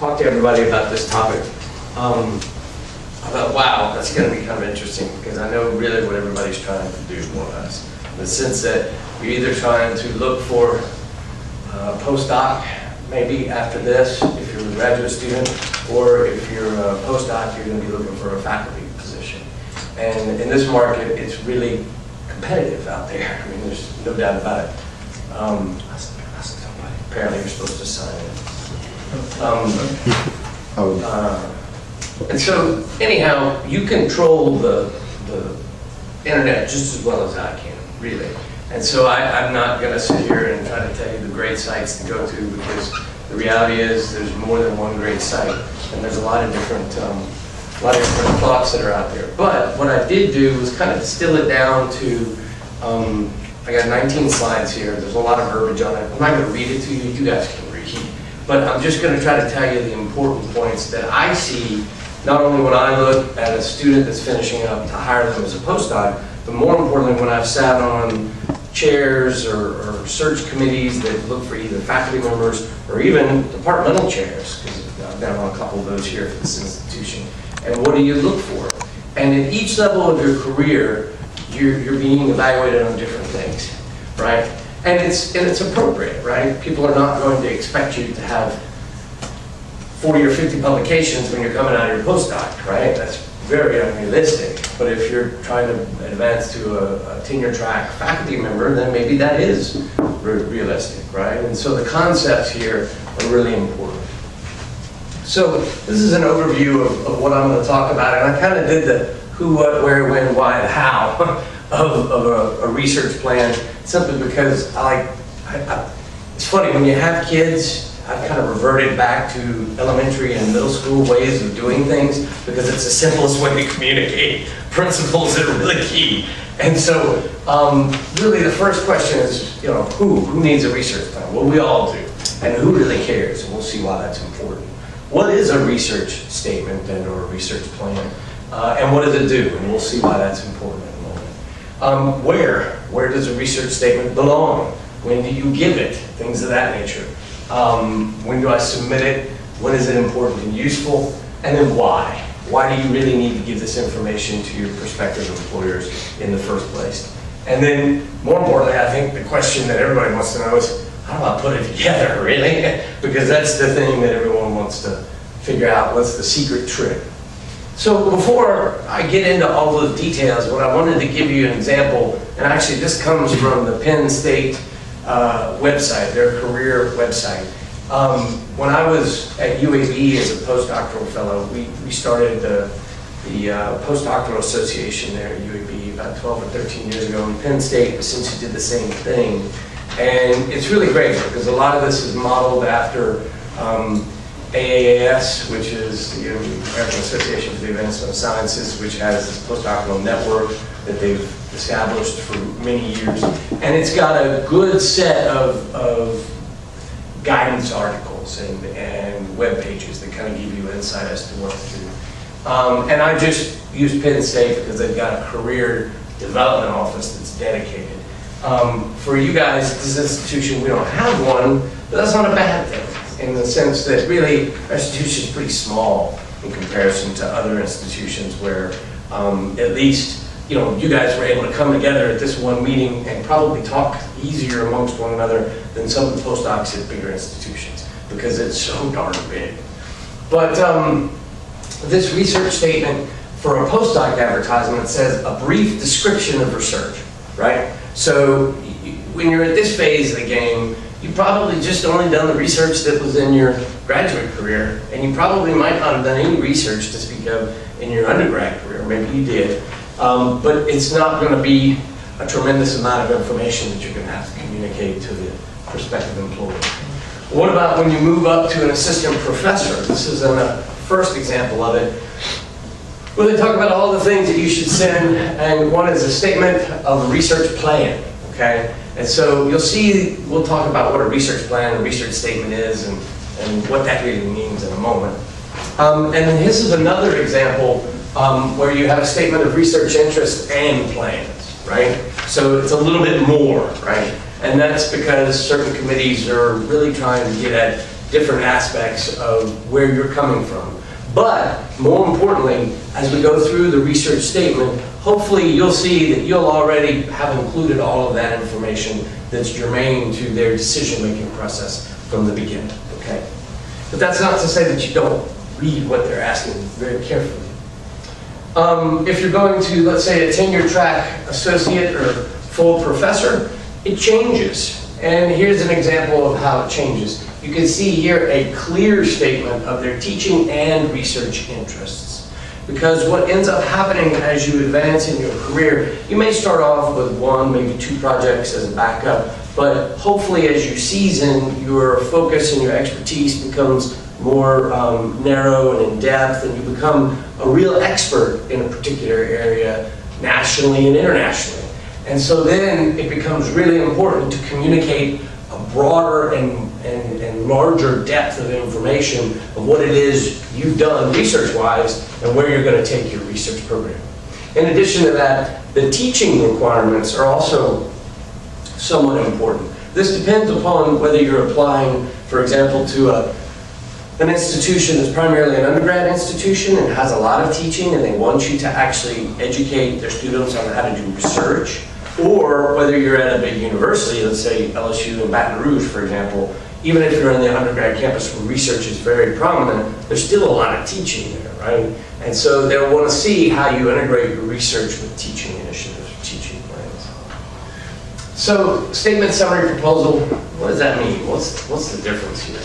talk to everybody about this topic. I thought, wow, that's going to be kind of interesting because I know really what everybody's trying to do, more or less. In the sense that you're either trying to look for a postdoc, maybe after this, if you're a graduate student, or if you're a postdoc, you're going to be looking for a faculty position. And in this market, it's really competitive out there. I mean, there's no doubt about it. Apparently, you're supposed to sign it. And so, anyhow, you control the internet just as well as I can, really. And so I'm not going to sit here and try to tell you the great sites to go to, because the reality is there's more than one great site, and there's a lot of different thoughts that are out there. But what I did do was kind of distill it down to, I got 19 slides here. There's a lot of verbiage on it. I'm not going to read it to you. You guys can read. But I'm just going to try to tell you the important points that I see, not only when I look at a student that's finishing up to hire them as a postdoc, but more importantly when I've sat on chairs or search committees that look for either faculty members or even departmental chairs, because I've been on a couple of those here for this institution. And what do you look for? And at each level of your career, you're being evaluated on different things, right? And it's appropriate, right? People are not going to expect you to have 40 or 50 publications when you're coming out of your postdoc, right? That's very unrealistic. But if you're trying to advance to a tenure track faculty member, then maybe that is realistic, right? And so the concepts here are really important. So this is an overview of what I'm going to talk about, and I kind of did the who, what, where, when, why, the how of a research plan, simply because it's funny, when you have kids, I've kind of reverted back to elementary and middle school ways of doing things because it's the simplest way to communicate principles that are really key. And so really the first question is, who needs a research plan? Well, we all do. And who really cares? And we'll see why that's important. What is a research statement or a research plan? And what does it do? And we'll see why that's important in a moment. Where does a research statement belong? When do you give it? Things of that nature. When do I submit it? When is it important and useful? And then why? Why do you really need to give this information to your prospective employers in the first place? And then, more importantly, I think the question that everybody wants to know is, how do I put it together, really? Because that's the thing that everyone wants to figure out. What's the secret trick? So before I get into all those details, what I wanted to give you an example, and actually this comes from the Penn State website, their career website. When I was at UAB as a postdoctoral fellow, we started the postdoctoral association there at UAB about 12 or 13 years ago, and Penn State essentially did the same thing. And it's really great because a lot of this is modeled after AAAS, which is the American Association for the Advancement of Sciences, which has this postdoctoral network that they've established for many years. And it's got a good set of guidance articles and web pages that kind of give you insight as to what to do. And I just used Penn State because they've got a career development office that's dedicated. For you guys, this institution, we don't have one, but that's not a bad thing, in the sense that really our institution is pretty small in comparison to other institutions where at least you guys were able to come together at this one meeting and probably talk easier amongst one another than some of the postdocs at bigger institutions because it's so darn big. But this research statement for a postdoc advertisement says a brief description of research, right? So when you're at this phase of the game, you probably just only done the research that was in your graduate career, and you probably might not have done any research to speak of in your undergrad career. Maybe you did. But it's not going to be a tremendous amount of information that you're going to have to communicate to the prospective employer. What about when you move up to an assistant professor? This is a first example of it, where they talk about all the things that you should send, and one is a statement of a research plan, okay? And so you'll see, we'll talk about what a research plan, a research statement is, and what that really means in a moment. And then this is another example where you have a statement of research interest and plans, right? So it's a little bit more, right? And that's because certain committees are really trying to get at different aspects of where you're coming from. But more importantly, as we go through the research statement, hopefully you'll see that you'll already have included all of that information that's germane to their decision-making process from the beginning, okay? But that's not to say that you don't read what they're asking very carefully. If you're going to, let's say, a tenure track associate or full professor, it changes. And here's an example of how it changes. You can see here a clear statement of their teaching and research interests. Because what ends up happening as you advance in your career, you may start off with 1, maybe 2 projects as a backup, but hopefully as you season, your focus and your expertise becomes more narrow and in depth, and you become a real expert in a particular area nationally and internationally. And so then it becomes really important to communicate a broader and larger depth of information of what it is you've done research-wise and where you're going to take your research program. In addition to that, the teaching requirements are also somewhat important. This depends upon whether you're applying, for example, to an institution that's primarily an undergrad institution and has a lot of teaching and they want you to actually educate their students on how to do research, or whether you're at a big university, let's say LSU in Baton Rouge, for example, even if you're in the undergrad campus where research is very prominent, there's still a lot of teaching there, right? And so they'll want to see how you integrate your research with teaching initiatives, teaching plans. So, statement, summary, proposal, what does that mean? What's the difference here?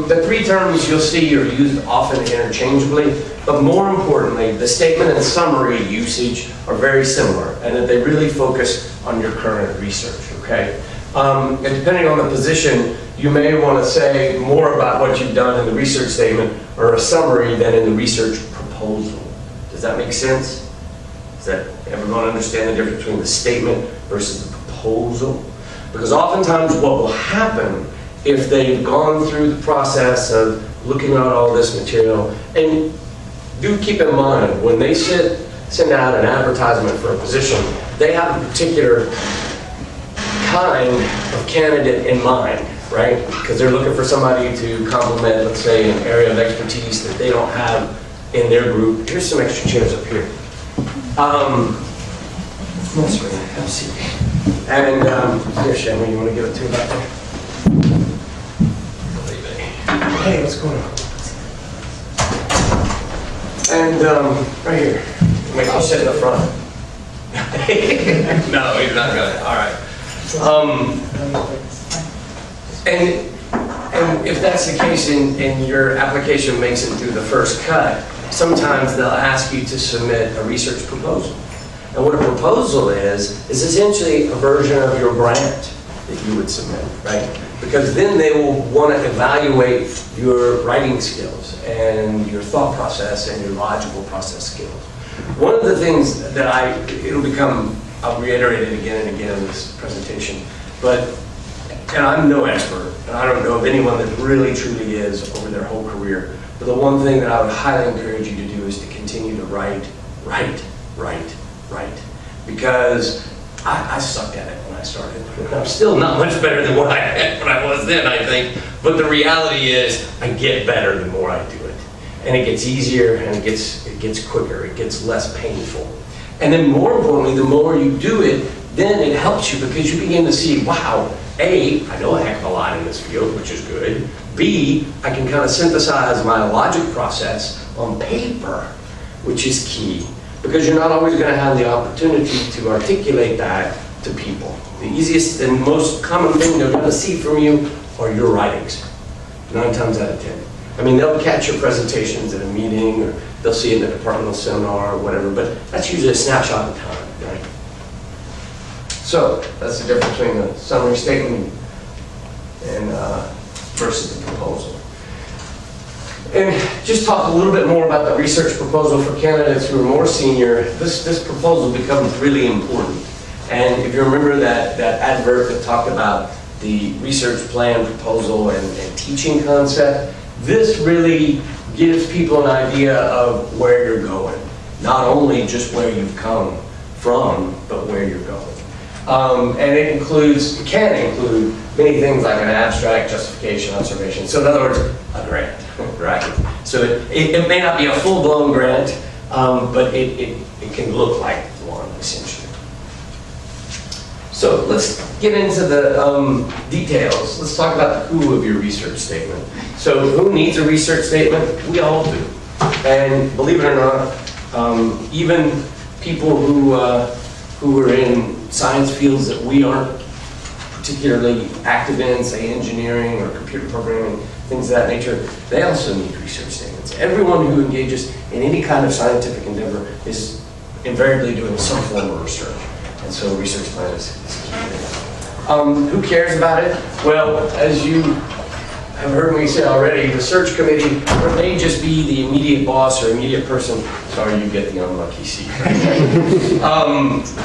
The 3 terms you'll see are used often interchangeably, but more importantly, the statement and summary usage are very similar, and that they really focus on your current research, okay? And depending on the position, you may want to say more about what you've done in the research statement or a summary than in the research proposal. Does that make sense? Does that everyone understand the difference between the statement versus the proposal? Because oftentimes what will happen if they've gone through the process of looking at all this material, and do keep in mind, when they send out an advertisement for a position, they have a particular kind of candidate in mind, right? Because they're looking for somebody to complement, let's say, an area of expertise that they don't have in their group. Here's some extra chairs up here. Nice, man. Have a seat. And here, Shannon, you want to give it to back there? Hey, what's going on? And right here, make you sit in the front. No, he's not gonna. All right. And if that's the case and your application makes it through the first cut, sometimes they'll ask you to submit a research proposal. And what a proposal is essentially a version of your grant that you would submit, right? Because then they will want to evaluate your writing skills and your thought process and your logical process skills. One of the things that I'll reiterate it again and again in this presentation, and I'm no expert, and I don't know of anyone that really truly is over their whole career, but the one thing that I would highly encourage you to do is to continue to write. Because I sucked at it when I started. I'm still not much better than what I was then, I think. But the reality is, I get better the more I do it. And it gets easier, and it gets quicker, it gets less painful. And then more importantly, the more you do it, then it helps you because you begin to see, wow, A, I know a heck of a lot in this field, which is good. B, I can kind of synthesize my logic process on paper, which is key. Because you're not always going to have the opportunity to articulate that to people. The easiest and most common thing they're going to see from you are your writings, 9 times out of 10. I mean, they'll catch your presentations at a meeting, or they'll see it in a departmental seminar or whatever, but that's usually a snapshot of time, right? So, that's the difference between the summary statement and versus the proposal. And just talk a little bit more about the research proposal for candidates who are more senior. This proposal becomes really important. And if you remember that advert that talked about the research plan, proposal, and teaching concept, this really gives people an idea of where you're going. Not only just where you've come from, but where you're going. And it can include many things like an abstract, justification, observation. So in other words, a grant, right? So it may not be a full-blown grant, but it can look like one, essentially. So let's get into the details. Let's talk about the who of your research statement. So who needs a research statement? We all do. And believe it or not, even people who are in science fields that we aren't particularly active in, say engineering or computer programming, things of that nature, they also need research statements. Everyone who engages in any kind of scientific endeavor is invariably doing some form of research. And so a research plan is key. Who cares about it? Well, as you have heard me say already, the search committee may just be the immediate boss or immediate person. Sorry, you get the unlucky seat.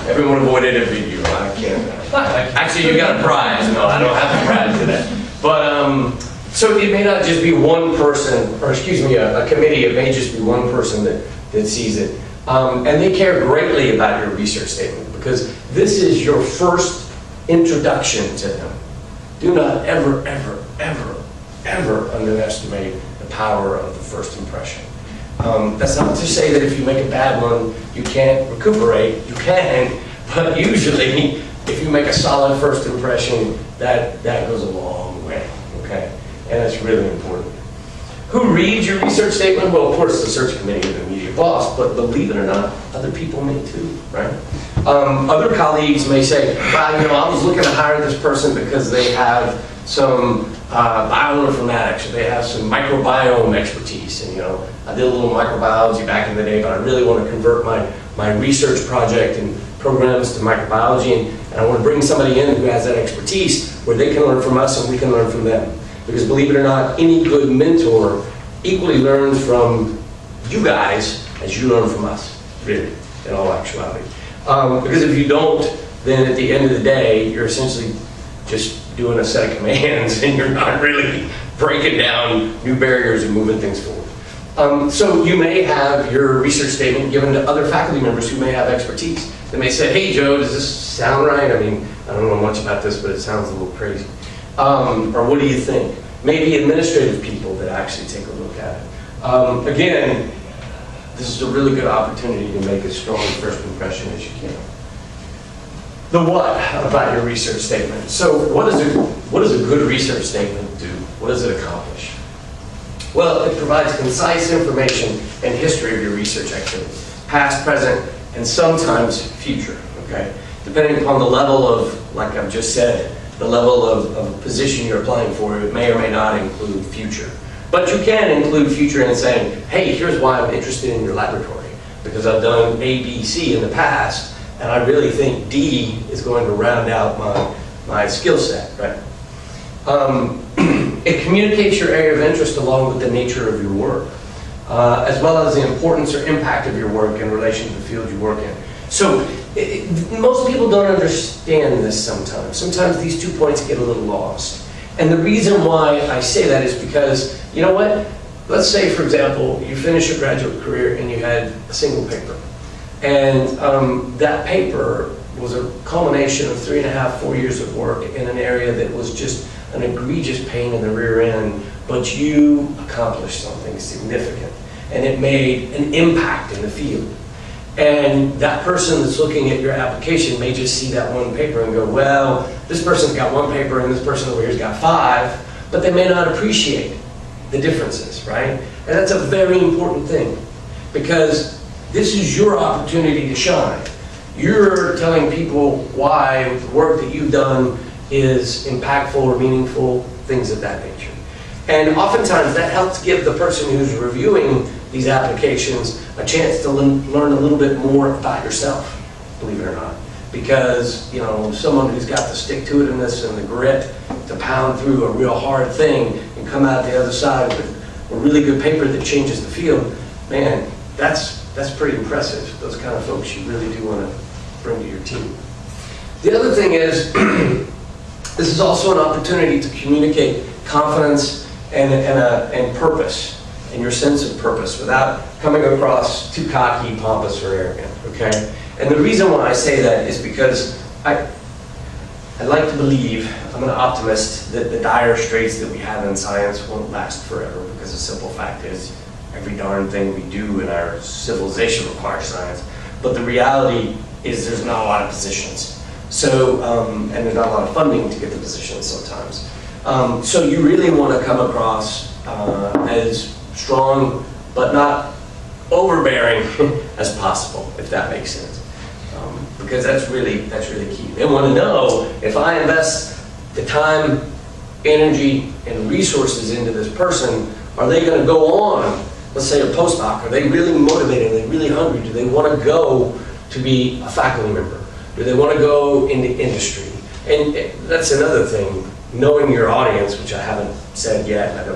Everyone avoided it but you. I can't. Actually, you got a prize. No, I don't have a prize today. But so it may not just be one person, or excuse me, a committee. It may just be one person that sees it. And they care greatly about your research statement because this is your first introduction to them. Do not ever, ever, ever, ever underestimate the power of the first impression. That's not to say that if you make a bad one, you can't recuperate. You can, but usually, if you make a solid first impression, that goes a long way, okay? And that's really important. Who reads your research statement? Well, of course, the search committee is the immediate boss, but believe it or not, other people may too, right? Other colleagues may say, well, you know, I was looking to hire this person because they have some bioinformatics, or they have some microbiome expertise, and you know, I did a little microbiology back in the day, but I really want to convert my research project and programs to microbiology, and I want to bring somebody in who has that expertise where they can learn from us and we can learn from them. Because believe it or not, any good mentor equally learns from you guys as you learn from us, really, in all actuality. Because if you don't, then at the end of the day, you're essentially just doing a set of commands and you're not really breaking down new barriers and moving things forward. So you may have your research statement given to other faculty members who may have expertise. They may say, hey Joe, does this sound right? I mean, I don't know much about this, but it sounds a little crazy. Or what do you think? Maybe administrative people that actually take a look at it. Again, this is a really good opportunity to make a strong first impression as you can. The what about your research statement. So what does a good research statement do? What does it accomplish? Well, it provides concise information and history of your research activity, past, present, and sometimes future, okay? Depending upon the level of, like I've just said, the level of position you're applying for, it may or may not include future. But you can include future in saying, hey, here's why I'm interested in your laboratory, because I've done A, B, C in the past, and I really think D is going to round out my skill set, right? It communicates your area of interest along with the nature of your work, as well as the importance or impact of your work in relation to the field you work in. So most people don't understand this sometimes. Sometimes these 2 points get a little lost. And the reason why I say that is because, you know what? Let's say, for example, you finish your graduate career and you had a single paper. And that paper was a culmination of 3.5, 4 years of work in an area that was just an egregious pain in the rear end, but you accomplished something significant. And it made an impact in the field. And that person that's looking at your application may just see that one paper and go, well, this person's got one paper and this person over here's got 5, but they may not appreciate the differences, right? And that's a very important thing because this is your opportunity to shine. You're telling people why the work that you've done is impactful or meaningful, things of that nature. And oftentimes that helps give the person who's reviewing these applications a chance to learn a little bit more about yourself, believe it or not. Because, you know, someone who's got the stick-to-itiveness and the grit to pound through a real hard thing and come out the other side with a really good paper that changes the field, man, that's pretty impressive. Those kind of folks you really do want to bring to your team. The other thing is, this is also an opportunity to communicate confidence and purpose, and your sense of purpose without coming across too cocky, pompous, or arrogant, okay? And the reason why I say that is because I'd like to believe, I'm an optimist, that the dire straits that we have in science won't last forever, because the simple fact is every darn thing we do in our civilization requires science. But the reality is there's not a lot of positions. So, and there's not a lot of funding to get the positions sometimes. So you really want to come across as strong, but not overbearing as possible, if that makes sense. Because that's really key. They want to know, if I invest the time, energy, and resources into this person, are they going to go on, let's say a postdoc, are they really motivated, are they really hungry, do they want to go to be a faculty member? Do they want to go into industry? And that's another thing, knowing your audience, which I haven't said yet,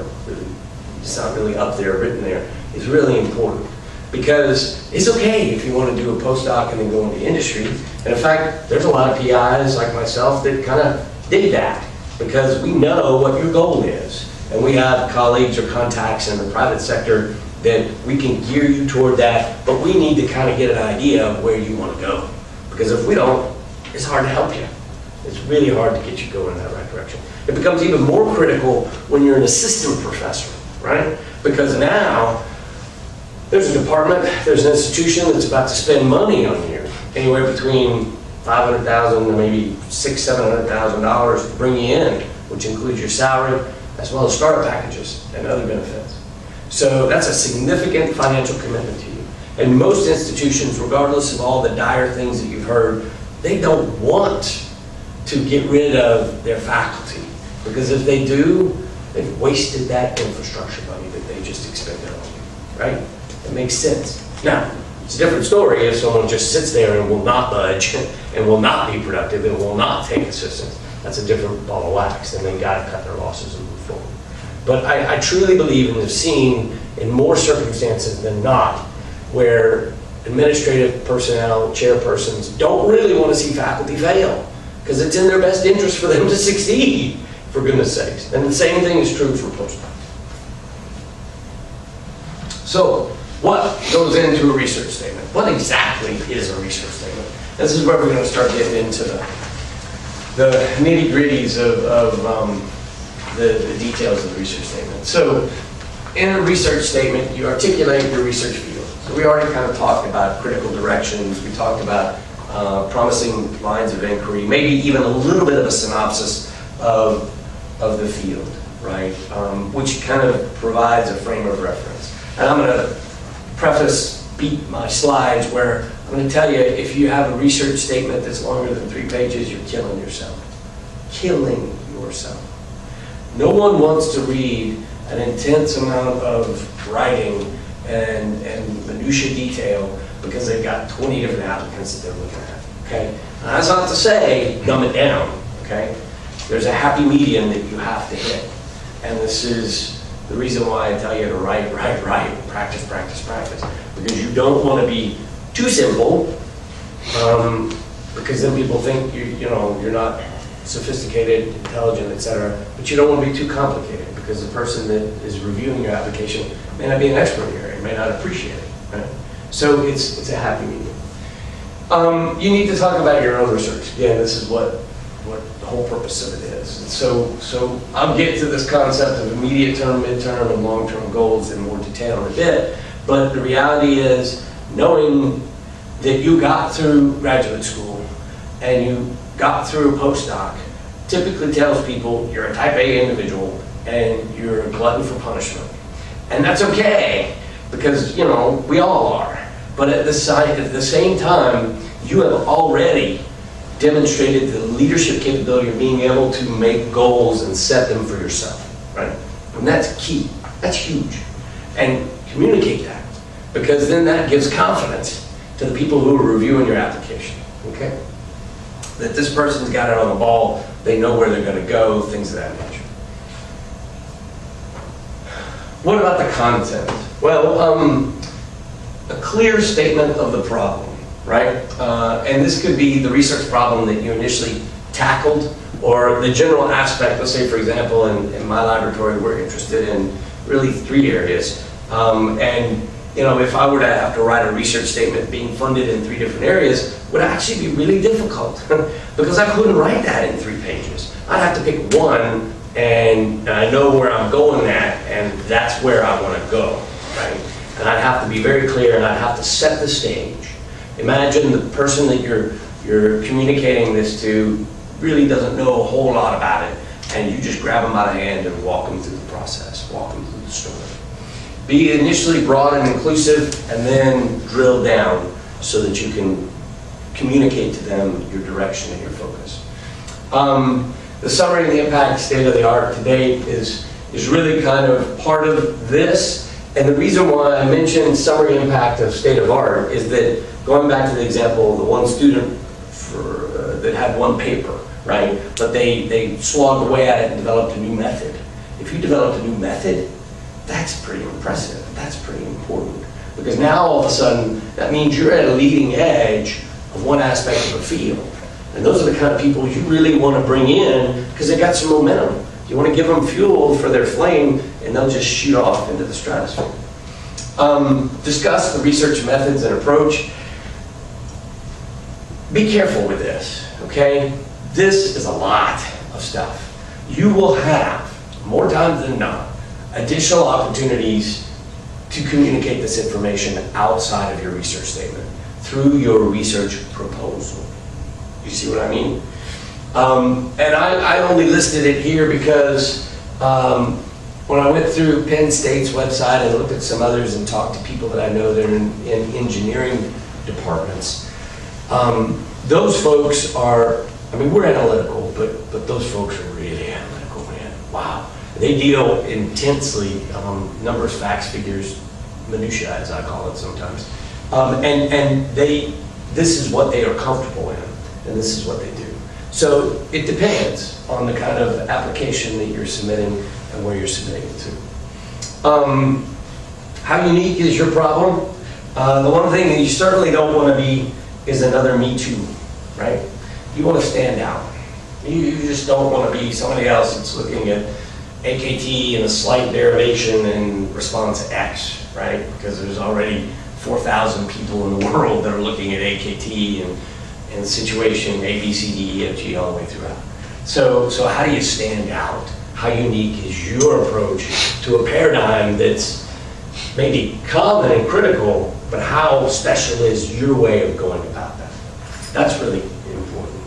it's not really up there, written there, is really important. Because it's okay if you want to do a postdoc and then go into industry. And in fact, there's a lot of PIs like myself that kind of dig that, because we know what your goal is. And we have colleagues or contacts in the private sector that we can gear you toward that, but we need to kind of get an idea of where you want to go. Because if we don't, it's hard to help you. It's really hard to get you going in that right direction. It becomes even more critical when you're an assistant professor, right? Because now, there's a department, there's an institution that's about to spend money on you, anywhere between $500,000 to maybe $600,000, $700,000 to bring you in, which includes your salary, as well as startup packages and other benefits. So that's a significant financial commitment to you. And most institutions, regardless of all the dire things that you've heard, they don't want to get rid of their faculty. Because if they do, they've wasted that infrastructure money that they just expended on you, right? It makes sense. Now, it's a different story if someone just sits there and will not budge and will not be productive and will not take assistance. That's a different ball of wax, and they've got to cut their losses and move forward. But I truly believe and have seen in more circumstances than not where administrative personnel, chairpersons, don't really want to see faculty fail, because it's in their best interest for them to succeed, for goodness sakes. And the same thing is true for postdocs. So, what goes into a research statement? What exactly is a research statement? This is where we're going to start getting into the nitty-gritties of the details of the research statement. So, in a research statement, you articulate your research field. So we already kind of talked about critical directions. We talked about promising lines of inquiry, maybe even a little bit of a synopsis of the field, right? Which kind of provides a frame of reference. And I'm going to beat my slides where I'm going to tell you, if you have a research statement that's longer than 3 pages, you're killing yourself. Killing yourself. No one wants to read an intense amount of writing and minutiae detail because they've got 20 different applicants that they're looking at, okay? And that's not to say dumb it down, okay? There's a happy medium that you have to hit. And this is the reason why I tell you to write, practice, practice, practice. Because you don't want to be too simple, because then people think you're not sophisticated, intelligent, etc. But you don't want to be too complicated, because the person that is reviewing your application may not be an expert in your area, may not appreciate it. Right? So it's a happy medium. You need to talk about your own research. Again, this is what the whole purpose of it is. So I'll get to this concept of immediate term, midterm, and long-term goals in more detail in a bit. But the reality is, knowing that you got through graduate school and you got through a postdoc typically tells people you're a type A individual and you're a glutton for punishment. And that's okay, because we all are. But at the same time, you have already demonstrated the leadership capability of being able to make goals and set them for yourself, right? And that's key. That's huge. And communicate that, because then that gives confidence to the people who are reviewing your application, okay? That this person's got it on the ball, they know where they're going to go, things of that nature. What about the content? Well, a clear statement of the problem, right? And this could be the research problem that you initially tackled, or the general aspect. Let's say, for example, in my laboratory, we're interested in really 3 areas. And you know, if I were to have to write a research statement being funded in 3 different areas, would actually be really difficult because I couldn't write that in 3 pages. I'd have to pick one, and I know where I'm going at, and that's where I want to go, right? And I'd have to be very clear, and I'd have to set the stage. Imagine the person that you're communicating this to really doesn't know a whole lot about it, and you just grab them by the hand and walk them through the process, walk them through the story. Be initially broad and inclusive, and then drill down so that you can communicate to them your direction and your focus. The summary and the impact state of the art to date is really kind of part of this. And the reason why I mentioned summary impact of state of art is that, going back to the example of the one student that had 1 paper, right? But they slogged away at it and developed a new method. If you developed a new method, that's pretty impressive. That's pretty important. Because now all of a sudden, that means you're at a leading edge of one aspect of a field. And those are the kind of people you really want to bring in because they got some momentum. You want to give them fuel for their flame, and they'll just shoot off into the stratosphere. Discuss the research methods and approach. Be careful with this, okay? This is a lot of stuff. You will have, more times than not, additional opportunities to communicate this information outside of your research statement through your research proposal. You see what I mean? And I only listed it here because when I went through Penn State's website and looked at some others and talked to people that I know that are in engineering departments, those folks are, I mean, we're analytical, but those folks are really analytical, man. Wow. They deal intensely on numbers, facts, figures, minutiae, as I call it sometimes. And this is what they are comfortable in, and this is what they do. So it depends on the kind of application that you're submitting and where you're submitting it to. How unique is your problem? The one thing that you certainly don't want to be is another Me Too, right? You want to stand out. You just don't want to be somebody else that's looking at AKT and a slight derivation in response X, right? Because there's already 4,000 people in the world that are looking at AKT and the situation A, B, C, D, E, F, G, all the way throughout. So how do you stand out? How unique is your approach to a paradigm that's maybe common and critical, but how special is your way of going about that? That's really important.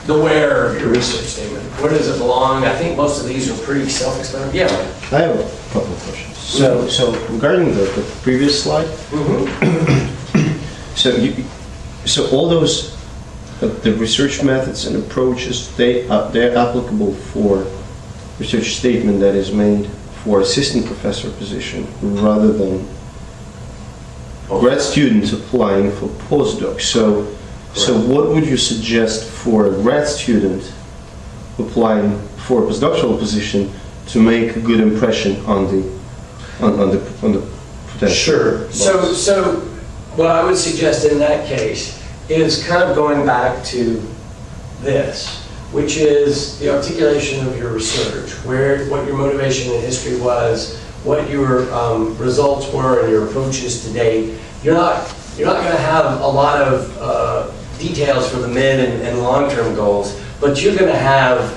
The where of your research statement. Where does it belong? I think most of these are pretty self-explanatory. Yeah. I have a couple of questions. So regarding the previous slide, so all those the research methods and approaches, they're applicable for research statement that is made for assistant professor position rather than grad students applying for postdocs. So what would you suggest for a grad student applying for a postdoctoral position to make a good impression on the potential? Sure. So what I would suggest in that case is kind of going back to this, which is the articulation of your research, what your motivation in history was, what your results were and your approaches to date. You're not going to have a lot of details for the mid and long-term goals, but you're going to have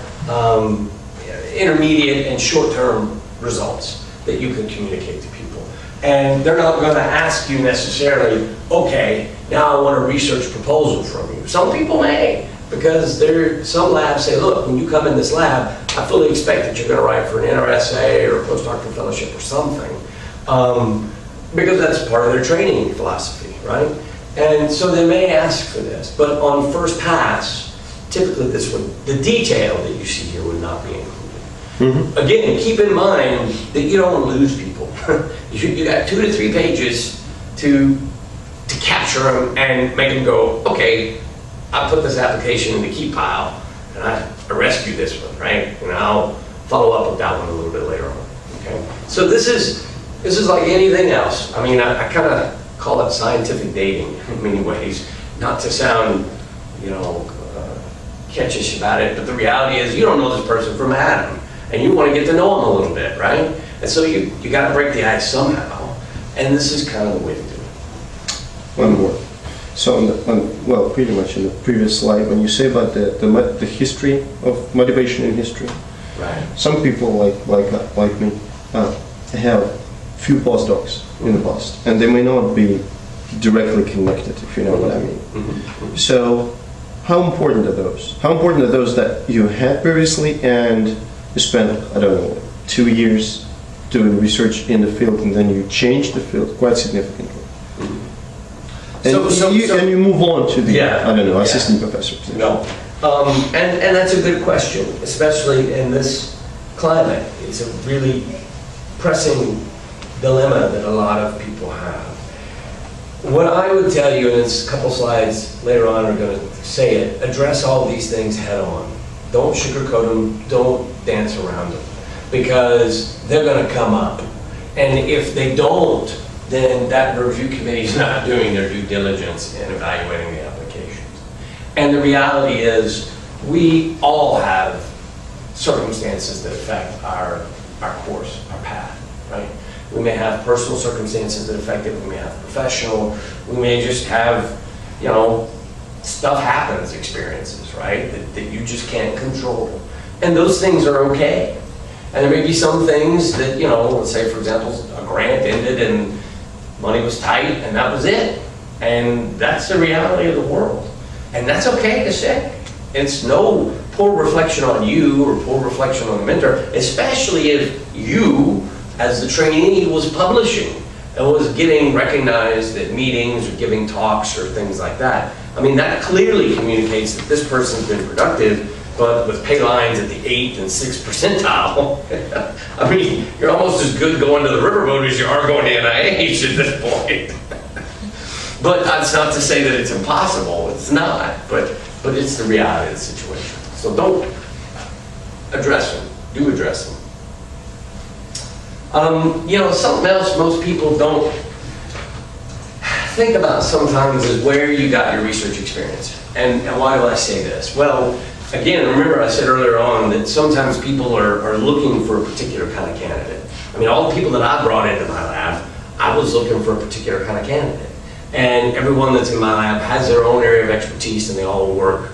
intermediate and short-term results that you can communicate to people. And they're not going to ask you necessarily, okay, now I want a research proposal from you. Some people may, because some labs say, look, when you come in this lab, I fully expect that you're going to write for an NRSA or a postdoctoral fellowship or something, because that's part of their training philosophy, right? And so they may ask for this, but on first pass, typically the detail that you see here would not be included. Mm-hmm. Again, keep in mind that you don't want to lose people. You got 2 to 3 pages to capture them and make them go, okay, I put this application in the keep pile and I rescued this one, right? And I'll follow up with that one a little bit later on. Okay. So this is like anything else. I mean, I kind of call it scientific dating in many ways, not to sound, catchish about it, but the reality is you don't know this person from Adam, and you want to get to know them a little bit, right? And so you got to break the ice somehow, and this is kind of the way to do it. One more. So, well, pretty much in the previous slide, when you say about the history of motivation in history, Right. some people like me have few postdocs in the past, and they may not be directly connected, if you know what I mean. Mm-hmm. So, how important are those? How important are those that you had previously and you spent, I don't know, 2 years doing research in the field, and then you changed the field quite significantly? And, and you move on to the, Yeah. I don't know, Yeah. assistant professor position. No. And that's a good question, especially in this climate. It's a really pressing dilemma that a lot of people have. What I would tell you, and it's a couple slides later on are going to say it, address all these things head on. Don't sugarcoat them, don't dance around them, because they're going to come up. And if they don't, then that review committee is not doing their due diligence in evaluating the applications. And the reality is, we all have circumstances that affect our course, our path, right? We may have personal circumstances that affect it, we may have professional, we may just have, you know, stuff happens, experiences, right, that you just can't control. And those things are okay. And there may be some things that, you know, let's say, for example, a grant ended and money was tight, and that was it. And that's the reality of the world. And that's okay to say. It's no poor reflection on you or poor reflection on the mentor, especially if you, as the trainee, was publishing and was getting recognized at meetings or giving talks or things like that. I mean, that clearly communicates that this person's been productive, but with pay lines at the 8th and 6th percentile, I mean, you're almost as good going to the riverboat as you are going to NIH at this point. But that's not to say that it's impossible. It's not. But it's the reality of the situation. So don't address them. Do address them. You know, something else most people don't think about sometimes is where you got your research experience. And why do I say this? Well, again, remember I said earlier on that sometimes people are looking for a particular kind of candidate. I mean, all the people that I brought into my lab, I was looking for a particular kind of candidate. And everyone that's in my lab has their own area of expertise, and they all work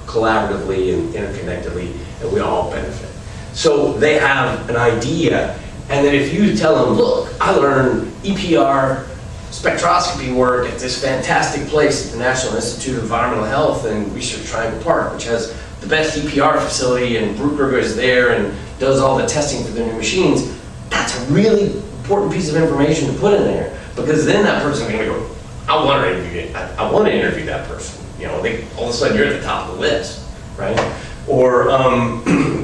collaboratively and interconnectedly, and we all benefit. So they have an idea, and then if you tell them, look, I learned EPR spectroscopy work at this fantastic place at the National Institute of Environmental Health in Research Triangle Park, which has the best EPR facility, and Bruker is there and does all the testing for their new machines, that's a really important piece of information to put in there, because then that person's going to go, I want to interview that person. You know, all of a sudden you're at the top of the list, right? Or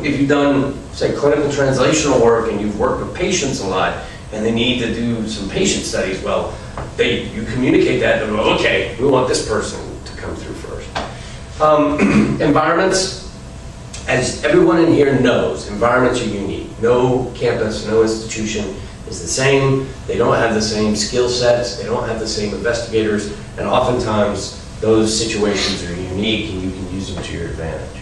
if you've done, say, clinical translational work and you've worked with patients a lot and they need to do some patient studies, well, you communicate that and go, okay, we want this person to come through first. Environments, as everyone in here knows, environments are unique. No campus, no institution is the same. They don't have the same skill sets. They don't have the same investigators. And oftentimes, those situations are unique and you can use them to your advantage.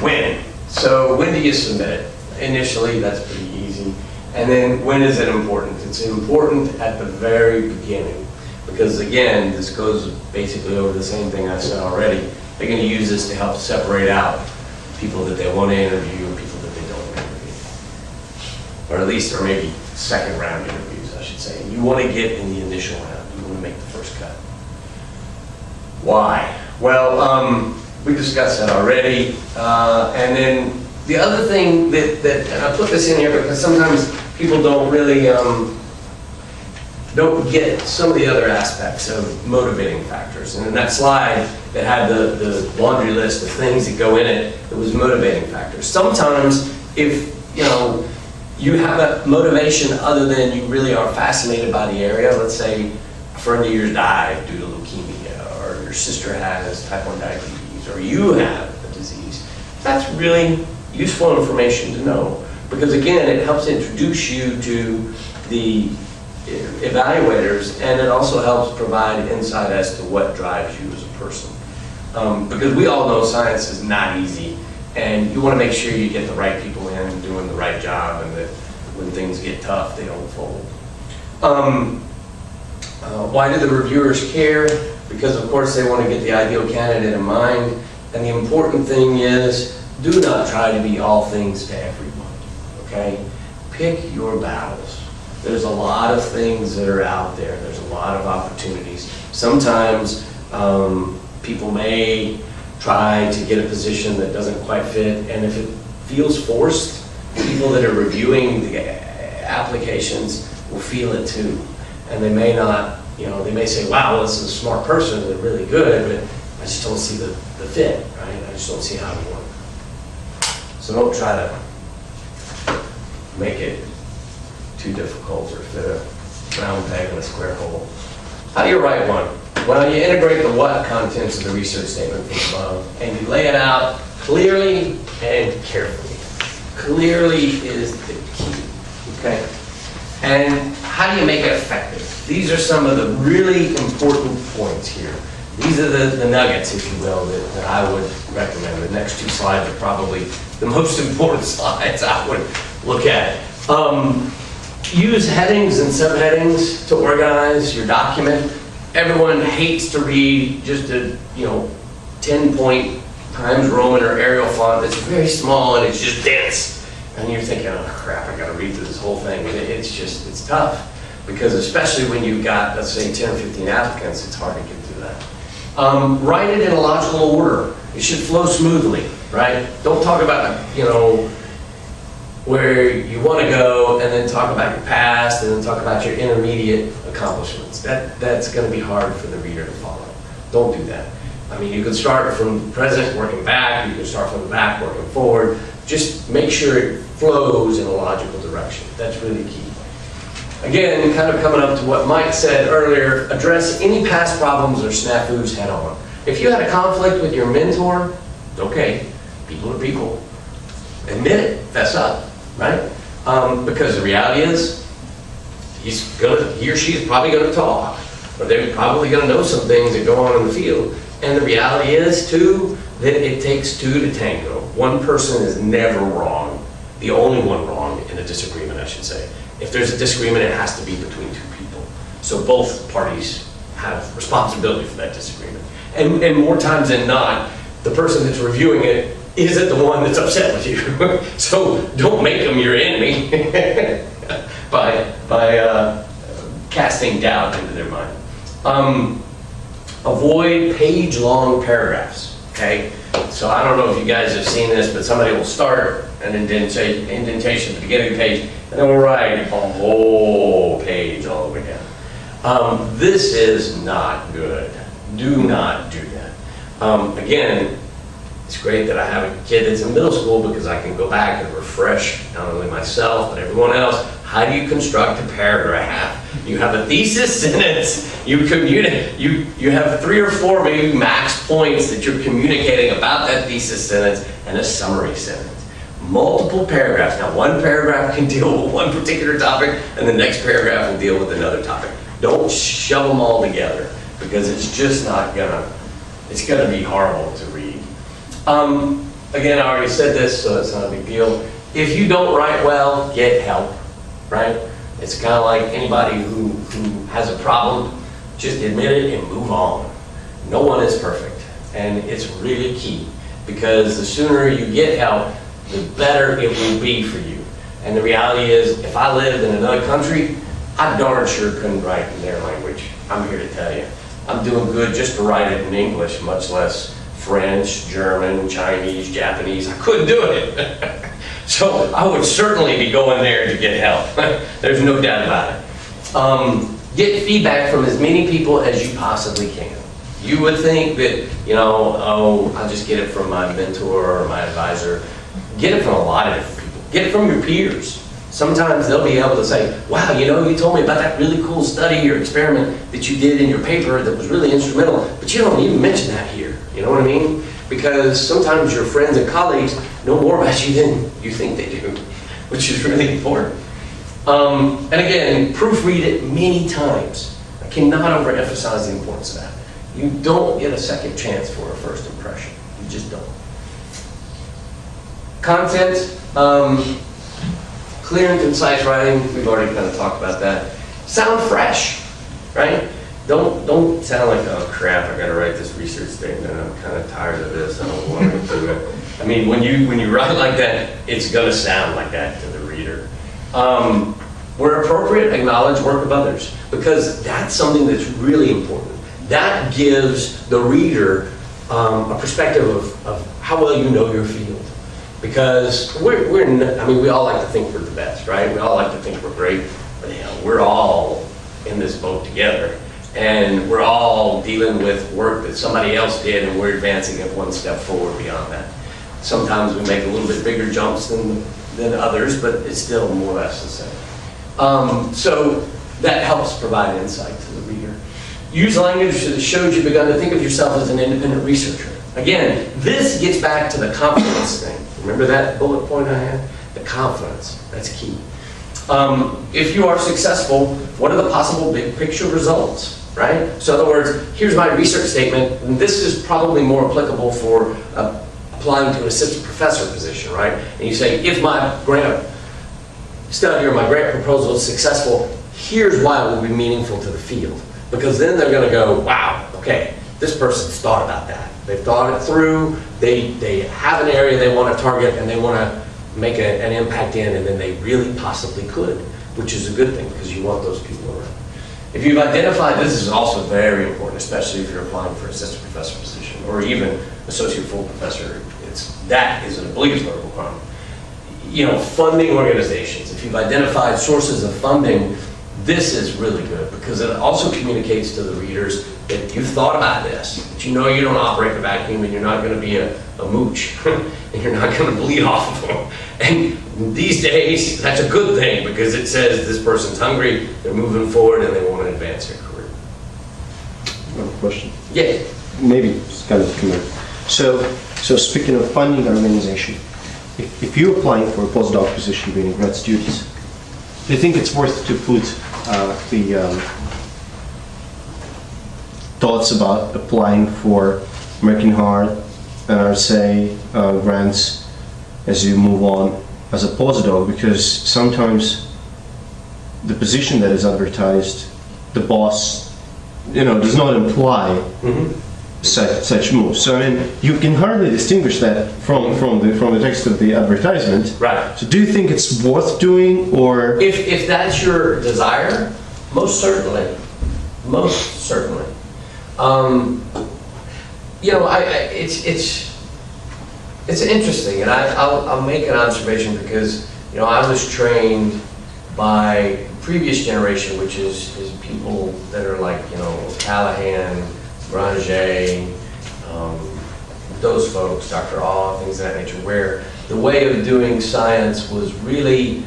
When? So when do you submit it? Initially, that's pretty easy. And then when is it important? It's important at the very beginning. Because again, this goes basically over the same thing I said already. They're going to use this to help separate out people that they want to interview and people that they don't interview. Or at least, or maybe second round interviews, I should say. You want to get in the initial round. You want to make the first cut. Why? Well, we discussed that already. And then the other thing that and I put this in here because sometimes people don't really don't get some of the other aspects of motivating factors. And in that slide that had the laundry list of things that go in it, it was motivating factors. Sometimes if, you know, you have a motivation other than you really are fascinated by the area, let's say a friend of yours died due to leukemia, or your sister has type 1 diabetes, or you have a disease, that's really useful information to know. Because again, it helps introduce you to the evaluators, and it also helps provide insight as to what drives you as a person. Because we all know science is not easy, and you want to make sure you get the right people in doing the right job, and that when things get tough, they don't fold. Why do the reviewers care? Because of course they want to get the ideal candidate in mind, and the important thing is, do not try to be all things to everyone, okay? Pick your battles. There's a lot of things that are out there. There's a lot of opportunities. Sometimes people may try to get a position that doesn't quite fit, and if it feels forced, people that are reviewing the applications will feel it too. And they may not, you know, they may say, wow, this is a smart person, they're really good, but I just don't see the fit, right? I just don't see how it work. So don't try to make it too difficult or fit a round peg in a square hole. How do you write one? Well, you integrate the what contents of the research statement from above, and you lay it out clearly and carefully. Clearly is the key, okay? And how do you make it effective? These are some of the really important points here. These are the nuggets, if you will, that I would recommend. The next two slides are probably the most important slides I would look at. Use headings and subheadings to organize your document. Everyone hates to read just a 10-point Times Roman or Arial font that's very small and it's just dense. And you're thinking, oh crap, I gotta read through this whole thing. It's tough. Because especially when you've got, let's say, 10 or 15 applicants, it's hard to get through that. Write it in a logical order. It should flow smoothly, right? Don't talk about, where you want to go and then talk about your past and then talk about your intermediate accomplishments. That's going to be hard for the reader to follow. Don't do that. I mean, you can start from the present working back, you can start from the back working forward. Just make sure it flows in a logical direction. That's really key. Again, kind of coming up to what Mike said earlier, address any past problems or snafus head on. If you had a conflict with your mentor, okay, people are people. Admit it, fess up, right? Because the reality is, he or she is probably going to talk, or they're probably going to know some things that go on in the field. And the reality is, too, that it takes two to tango. One person is never wrong, the only one wrong in a disagreement, I should say. If there's a disagreement, it has to be between two people. So both parties have responsibility for that disagreement. And more times than not, the person that's reviewing it isn't the one that's upset with you. So don't make them your enemy by casting doubt into their mind. Avoid page-long paragraphs, okay? So I don't know if you guys have seen this, but somebody will start an indentation at the beginning of the page, and then we'll write a whole page all the way down. This is not good. Do not do that. Again, it's great that I have a kid that's in middle school because I can go back and refresh not only myself, but everyone else. How do you construct a paragraph? You have a thesis sentence. You have 3 or 4 maybe max points that you're communicating about that thesis sentence and a summary sentence. Multiple paragraphs. Now, one paragraph can deal with one particular topic, and the next paragraph will deal with another topic. Don't shove them all together because it's just not it's gonna be horrible to read. Again, I already said this, so it's not a big deal. If you don't write well, get help, right? It's kind of like anybody who has a problem, just admit it and move on. No one is perfect, and it's really key because the sooner you get help, the better it will be for you. And the reality is, if I lived in another country, I darn sure couldn't write in their language. I'm here to tell you. I'm doing good just to write it in English, much less French, German, Chinese, Japanese. I couldn't do it. So I would certainly be going there to get help. There's no doubt about it. Get feedback from as many people as you possibly can. You would think that, I'll just get it from my mentor or my advisor. Get it from a lot of different people. Get it from your peers. Sometimes they'll be able to say, wow, you told me about that really cool study or experiment that you did in your paper that was really instrumental, but you don't even mention that here. You know what I mean? Because sometimes your friends and colleagues know more about you than you think they do, which is really important. And again, proofread it many times. I cannot overemphasize the importance of that. You don't get a second chance for a first impression. You just don't. Content. Clear and concise writing, we've already kind of talked about that. Sound fresh, right? Don't sound like, oh crap, I gotta write this research statement, I'm kind of tired of this, I don't want to do it. I mean, when you write like that, it's gonna sound like that to the reader. Where appropriate, acknowledge work of others, because that's something that's really important. That gives the reader a perspective of how well you know your field. Because we all like to think we're the best, right? We all like to think we're great, but we're all in this boat together. And we're all dealing with work that somebody else did, and we're advancing it one step forward beyond that. Sometimes we make a little bit bigger jumps than others, but it's still more or less the same. So that helps provide insight to the reader. Use language that shows you've begun to think of yourself as an independent researcher. Again, this gets back to the confidence thing. Remember that bullet point I had? The confidence, that's key. If you are successful, what are the possible big picture results, right? So in other words, here's my research statement, and this is probably more applicable for applying to an assistant professor position, right? And you say, if my grant study or my grant proposal is successful, here's why it will be meaningful to the field. Because then they're gonna go, wow, okay, this person's thought about that. They've thought it through, they have an area they want to target and they want to make an impact in, and then they really possibly could, which is a good thing because you want those people around. If you've identified, this is also very important, especially if you're applying for assistant professor position or even associate full professor, that is an obligatory requirement. Funding organizations, if you've identified sources of funding, this is really good because it also communicates to the readers that you've thought about this, that you don't operate in a vacuum and you're not going to be a mooch and you're not going to bleed off of them. And these days, that's a good thing because it says this person's hungry, they're moving forward, and they want to advance their career. I have a question. Yeah. Maybe it's kind of connected. So speaking of funding organization, if you're applying for a postdoc position being a grad student, do you think it's worth to put the thoughts about applying for American Heart and RSA grants as you move on as a postdoc? Because sometimes the position that is advertised, the boss, does not imply such moves. So I mean, you can hardly distinguish that from the text of the advertisement. Right. So do you think it's worth doing, or if that's your desire, most certainly, most certainly. It's interesting, and I'll make an observation because I was trained by previous generation, which is people that are like Callahan, Granger, those folks, Dr. Awe, things of that nature, where the way of doing science was really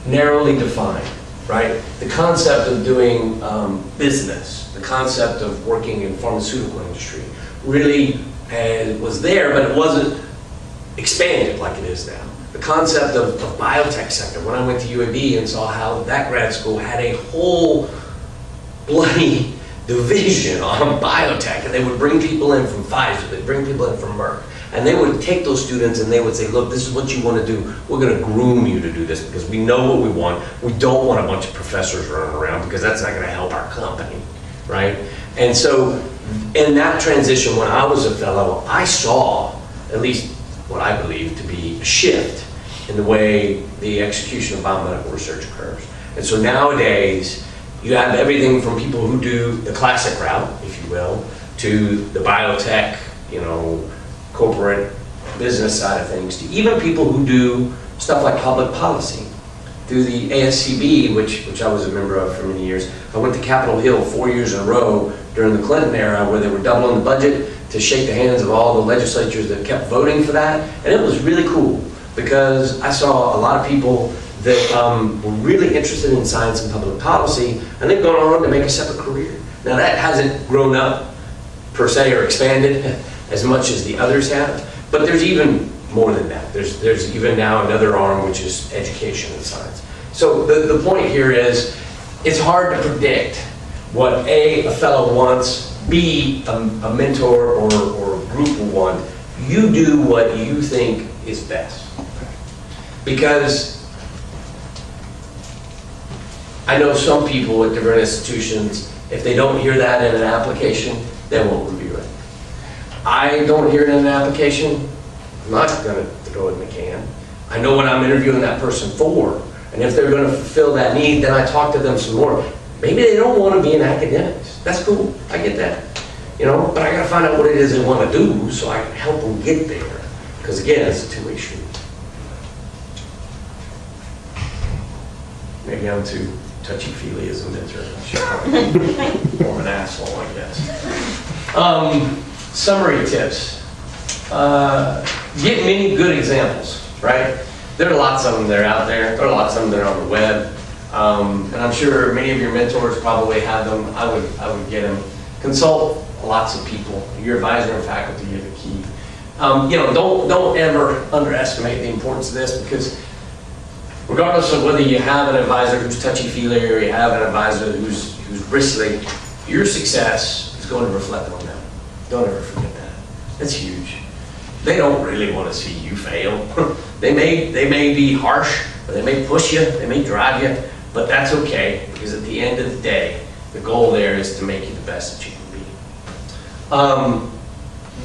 narrowly defined, right? The concept of doing business, the concept of working in pharmaceutical industry really was there, but it wasn't expanded like it is now. The concept of biotech sector, when I went to UAB and saw how that grad school had a whole bloody division on biotech, and they would bring people in from Pfizer, they'd bring people in from Merck, and they would take those students and they would say, look, this is what you want to do. We're going to groom you to do this because we know what we want. We don't want a bunch of professors running around because that's not going to help our company, right? And so in that transition, when I was a fellow, I saw, at least what I believe to be a shift in the way the execution of biomedical research occurs. And so nowadays, you have everything from people who do the classic route, if you will, to the biotech, corporate business side of things, to even people who do stuff like public policy. Through the ASCB, which I was a member of for many years, I went to Capitol Hill 4 years in a row during the Clinton era where they were doubling the budget to shake the hands of all the legislatures that kept voting for that. And it was really cool because I saw a lot of people that were really interested in science and public policy, and they've gone on to make a separate career. Now that hasn't grown up per se or expanded as much as the others have, but there's even more than that. There's even now another arm which is education and science. So the point here is it's hard to predict what a fellow wants, B, a mentor or a group will want. You do what you think is best. Because I know some people at different institutions, if they don't hear that in an application, they won't review it. I don't hear it in an application, I'm not gonna throw it in the can. I know what I'm interviewing that person for, and if they're gonna fulfill that need, then I talk to them some more. Maybe they don't wanna be in academics, that's cool, I get that. You know, but I gotta find out what it is they wanna do so I can help them get there. Because again, it's a two-way street. Maybe I'm too touchy-feely as a mentor. I should probably be more of an asshole, I guess. Summary tips. Get many good examples, right? There are lots of them that are out there. There are lots of them that are on the web. And I'm sure many of your mentors probably have them. I would get them. Consult lots of people. Your advisor and faculty are the key. You know, don't ever underestimate the importance of this, because regardless of whether you have an advisor who's touchy-feely or you have an advisor who's bristly, your success is going to reflect on them. Don't ever forget that. That's huge. They don't really want to see you fail. They may be harsh, or they may push you, they may drive you, but that's okay, because at the end of the day, the goal there is to make you the best that you can be.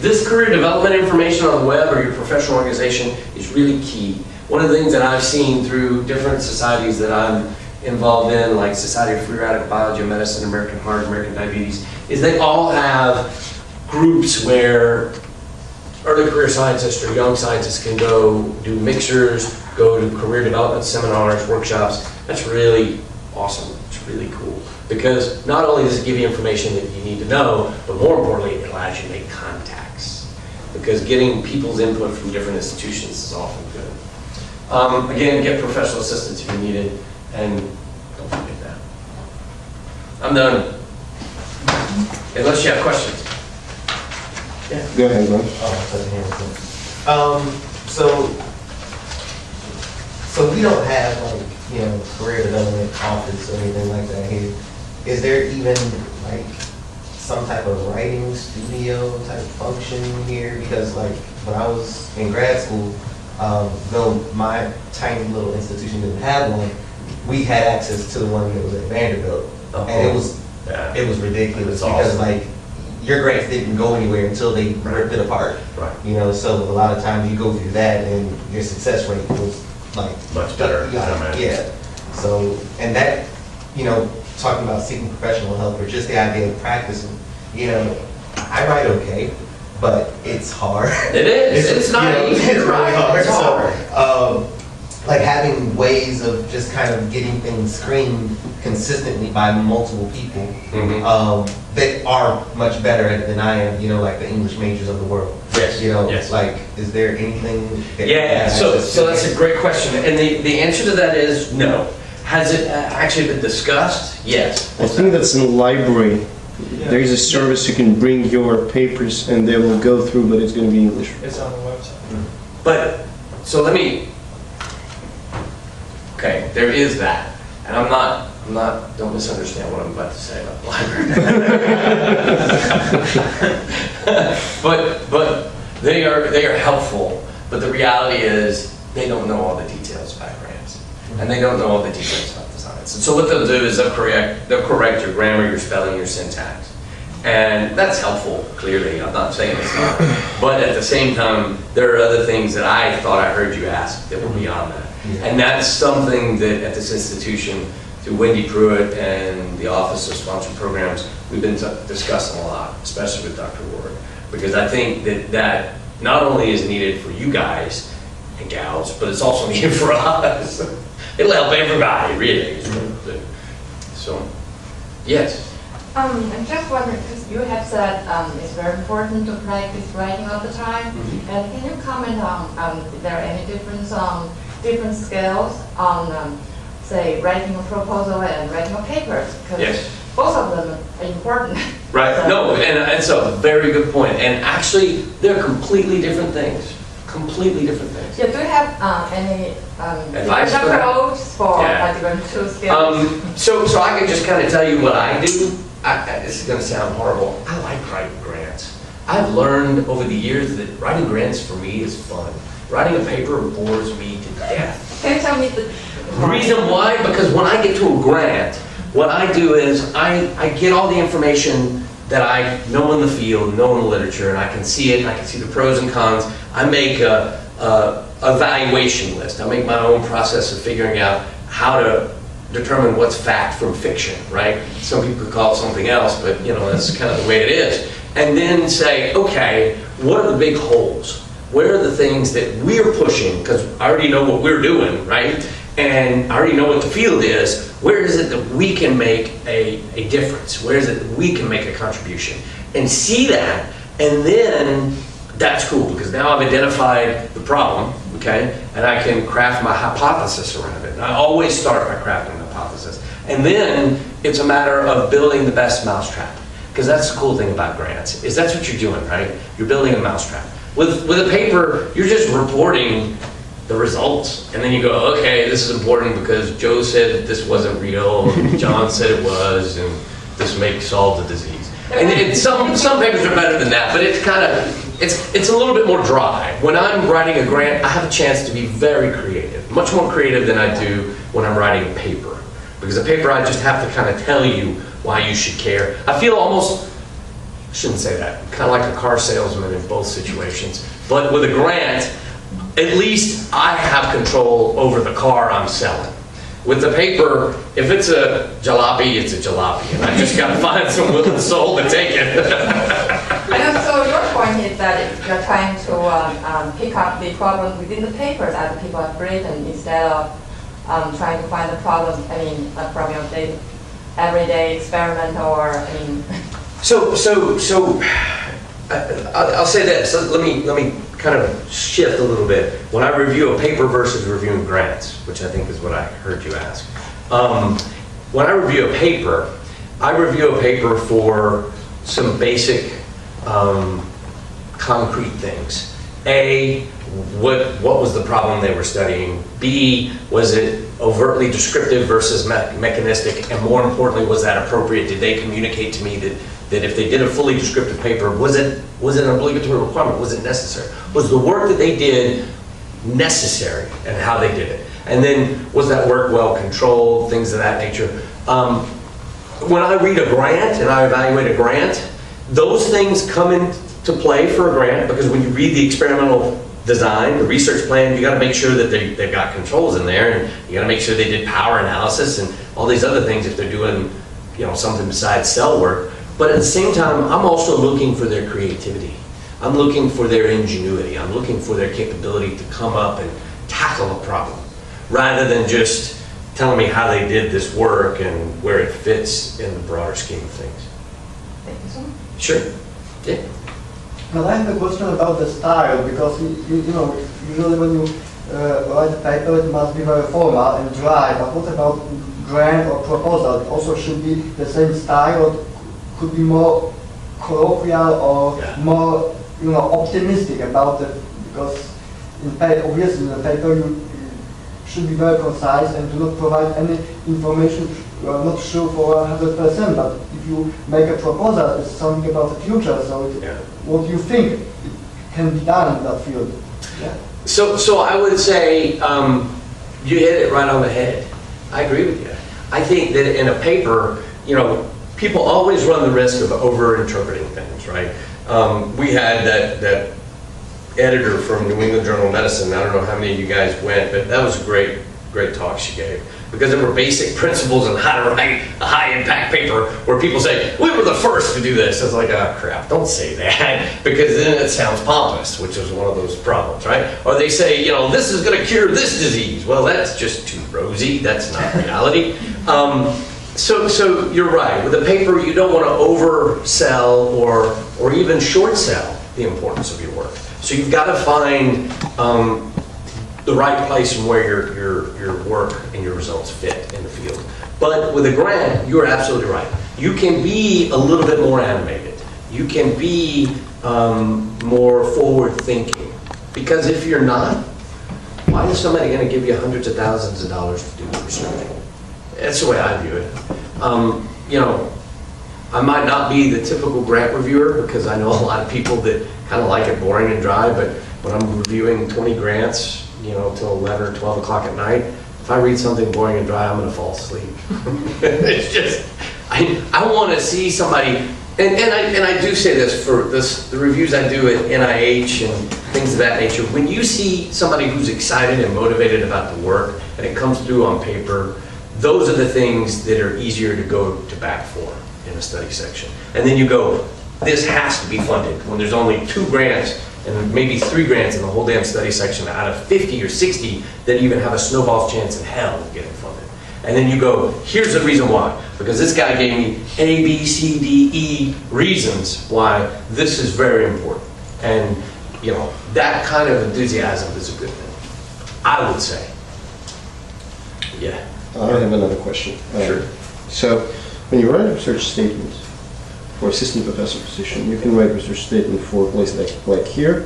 This career development information on the web or your professional organization is really key. One of the things that I've seen through different societies that I'm involved in, like Society of Free Radical Biology and Medicine, American Heart, American Diabetes, is they all have groups where early career scientists or young scientists can go do mixers, go to career development seminars, workshops. That's really awesome. It's really cool. Because not only does it give you information that you need to know, but more importantly, it allows you to make contacts. Because getting people's input from different institutions is often good. Again, get professional assistance if you need it, and don't forget that. I'm done. Unless you have questions. Yeah. Go ahead, Ron. So we don't have, like, you know, career development office or anything like that here. Is there even like some type of writing studio type function here? Because like when I was in grad school, though my tiny little institution didn't have one, we had access to the one that was at Vanderbilt, and it was ridiculous because like your grants didn't go anywhere until they ripped it apart. Right. You know, so a lot of times you go through that and your success rate was like Much better. Yeah. So, and that, you know, talking about seeking professional help or just the idea of practicing, you know, I write okay, but it's hard. It is. It's not easy. It's really hard. It's hard. So, like having ways of just kind of getting things screened consistently by multiple people that are much better at it than I am, you know, like the English majors of the world. Yes. You know, yes. like, is there anything that Yeah, so that's a great question. And the answer to that is no. Has it actually been discussed? Yes. I think that's in the library. There is a service you can bring your papers and they will go through, but it's going to be English. It's on the website. But, so let me, okay, there is that. And I'm not, don't misunderstand what I'm about to say about the library. but they are helpful. But the reality is they don't know all the details about grants. And they don't know all the details about the science. And so what they'll do is they'll correct your grammar, your spelling, your syntax. And that's helpful, clearly. I'm not saying it's not. But at the same time, there are other things that I thought I heard you ask that were beyond that. And that's something that at this institution, through Wendy Pruitt and the Office of Sponsored Programs, we've been discussing a lot, especially with Dr. Ward. Because I think that not only is needed for you guys and gals, but it's also needed for us. It'll help everybody, really. So, yes. I'm just wondering, because you have said it's very important to practice writing all the time. And can you comment on if there are any difference on different skills on, say, writing a proposal and writing a paper? Yes. Both of them are important. Right. No, and it's a very good point. And actually, they're completely different things. Completely different things. Yeah, do you have any Advice for that? approach for different two skills? So I can just kind of tell you what I do. This is going to sound horrible. I like writing grants. I've learned over the years that writing grants for me is fun. Writing a paper bores me to death. Can you tell me the The reason why, because when I get to a grant, what I do is I get all the information that I know in the field, know in the literature, and I can see it, I can see the pros and cons. I make a evaluation list. I make my own process of figuring out how to determine what's fact from fiction, right? Some people call it something else, but you know, that's kind of the way it is. And then say, okay, what are the big holes? Where are the things that we're pushing? Because I already know what we're doing, right? And I already know what the field is. Where is it that we can make a difference? Where is it that we can make a contribution? And see that, and then that's cool, because now I've identified the problem, okay? And I can craft my hypothesis around it. And I always start by crafting the hypothesis. And then it's a matter of building the best mousetrap. Because that's the cool thing about grants, is that's what you're doing, right? You're building a mousetrap. With a paper, you're just reporting the results. And then you go, okay, this is important because Joe said that this wasn't real, and John said it was, and this may solve the disease. And some papers are better than that, but it's kind of, it's a little bit more dry. When I'm writing a grant, I have a chance to be very creative, much more creative than I do when I'm writing a paper. Because a paper, I just have to kind of tell you why you should care. I feel almost, I shouldn't say that, kind of like a car salesman in both situations. But with a grant, at least I have control over the car I'm selling. With the paper, if it's a jalopy, it's a jalopy, and I just got to find some willing soul to take it. And so your point is that if you're trying to pick up the problem within the paper that the people have written instead of trying to find the problem, from your everyday experiment or, I'll say this. Let me kind of shift a little bit. When I review a paper versus reviewing grants, which I think is what I heard you ask. When I review a paper, I review a paper for some basic concrete things. A, what was the problem they were studying? B, was it overtly descriptive versus mechanistic? And more importantly, was that appropriate? Did they communicate to me that if they did a fully descriptive paper, was it an obligatory requirement? Was it necessary? Was the work that they did necessary and how they did it? And then was that work well controlled, things of that nature? When I read a grant and I evaluate a grant, those things come into play for a grant, because when you read the experimental design, the research plan, you got to make sure that they've got controls in there, and you got to make sure they did power analysis and all these other things if they're doing, something besides cell work. But at the same time, I'm also looking for their creativity. I'm looking for their ingenuity. I'm looking for their capability to come up and tackle a problem, rather than just telling me how they did this work and where it fits in the broader scheme of things. Thank you so much. Sure. Yeah. Now I have a question about the style, because usually when you write a paper, it must be very formal and dry. But what about grant or proposal? It also should be the same style, or could be more colloquial or more, optimistic about it. Because obviously in the paper you should be very concise and do not provide any information you are not sure for 100%. But if you make a proposal, it's something about the future. So what you think it can be done in that field. Yeah. So I would say you hit it right on the head. I agree with you. I think that in a paper, people always run the risk of over-interpreting things, right? We had that editor from New England Journal of Medicine. I don't know how many of you guys went, but that was a great talk she gave. Because there were basic principles on how to write a high-impact paper where people say, we were the first to do this. It's like, oh, crap, don't say that, because then it sounds pompous, which is one of those problems, right? Or they say, this is going to cure this disease. Well, that's just too rosy. That's not reality. So you're right. With a paper, you don't want to oversell or even short sell the importance of your work. So you've got to find the right place and where your work and your results fit in the field. But with a grant, you're absolutely right. You can be a little bit more animated. You can be more forward-thinking. Because if you're not, why is somebody going to give you hundreds of thousands of dollars to do the research? That's the way I view it. I might not be the typical grant reviewer because I know a lot of people that kind of like it boring and dry, but when I'm reviewing 20 grants, you know, till 11 or 12 o'clock at night, if I read something boring and dry, I'm going to fall asleep. It's just, I want to see somebody, and I do say this for the reviews I do at NIH and things of that nature. When you see somebody who's excited and motivated about the work and it comes through on paper, those are the things that are easier to go to bat for in a study section. And then you go, this has to be funded when there's only 2 grants and maybe 3 grants in the whole damn study section out of 50 or 60 that even have a snowball's chance in hell of getting funded. And then you go, here's the reason why. Because this guy gave me A, B, C, D, E reasons why this is very important. And, you know, that kind of enthusiasm is a good thing, I would say. Yeah. I have another question. Sure. So, when you write a research statement for assistant professor position, you can write a research statement for a place like here,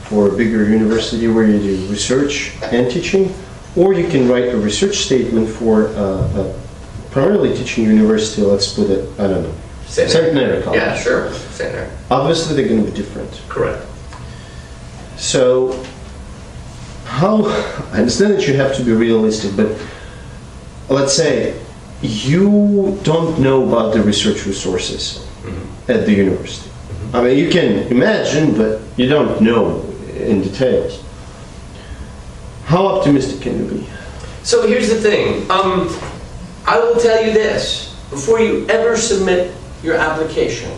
for a bigger university where you do research and teaching, or you can write a research statement for a primarily teaching university, let's put it, I don't know, Centenary College. Yeah, sure. Centenary. Obviously, they're going to be different. Correct. So, I understand that you have to be realistic, but let's say you don't know about the research resources at the university. I mean, you can imagine, but you don't know in details. How optimistic can you be? So here's the thing. I will tell you this. Before you ever submit your application,